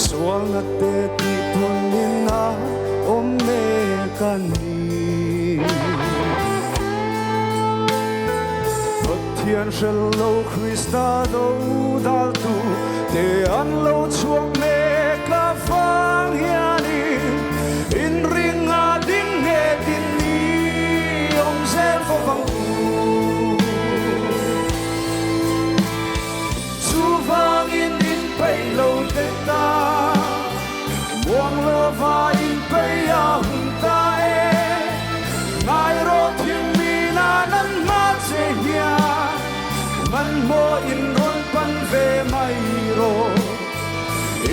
sual na te ti punina omekani Thiên shel lo Christa do dal tu te an lo chuak me ka fang hiani in ring a ding he tin ni om zel fo bang tu chu vang in pei lo te ta buang lo va in pei a hung ta e ngai ro thiên mi na nan ma che hia man mo in ron pan ve mai ro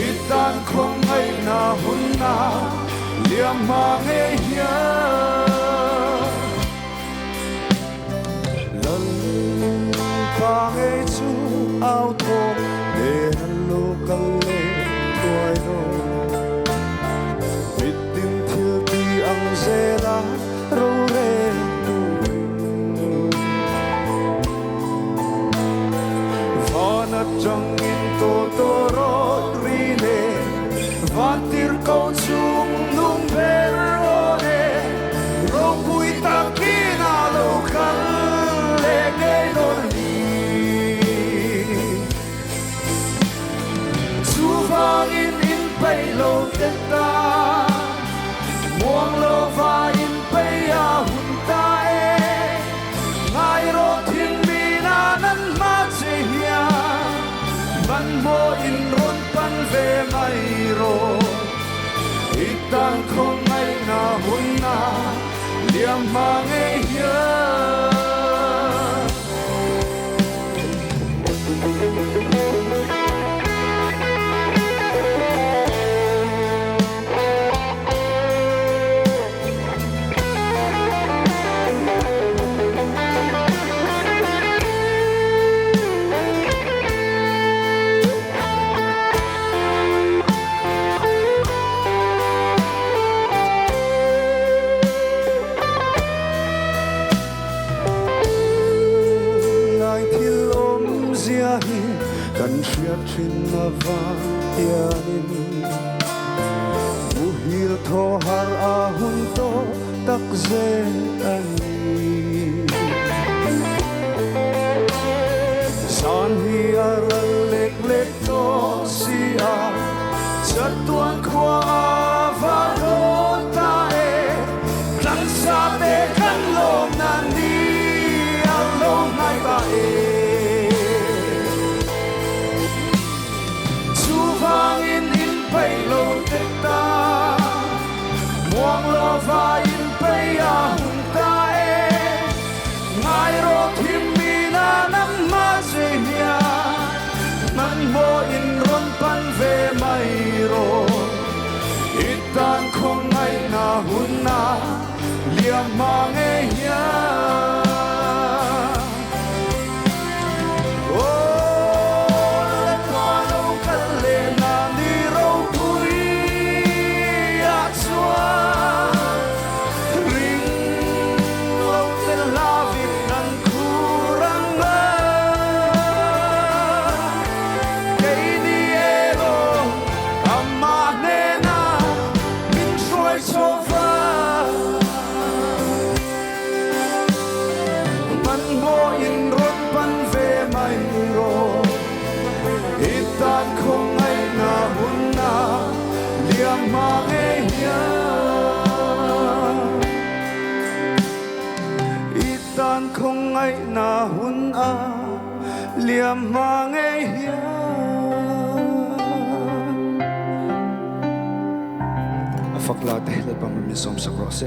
itan khong ai na hun na liam ma nge hia lal pa nge chu ao tho de lo kal le toy ro bitin thil ti ang zela ro re trong in to ro rine van tir câu chung nung vero ne ro pui ta kina lo kal le ge lo ni chu vang in pei lo te ta muang lo va in pei a hun ta e ngai ro thiên mi na nan ma che hia man mo in ron pan ve mai ro itan khong ai na hun na liam ma nge hia kan siat thin na va yanin buhil tho har a hun to tak ze ani san hi ar lek lek to si a chat tuan khwa va do ta e kan sa te kan lo na ni a lo mai ba e vang in pei lo te ta muang lo va in pei a hun ta e ngai ro thim mi na nam ma se nia man mo in ron pan ve mai ro itan khong ai na hun na liam ma nge hia itan khong ai na hun na liam ma nge hia itan khong ai na hun a liam ma nge hia afakla te le pang mi som sa cross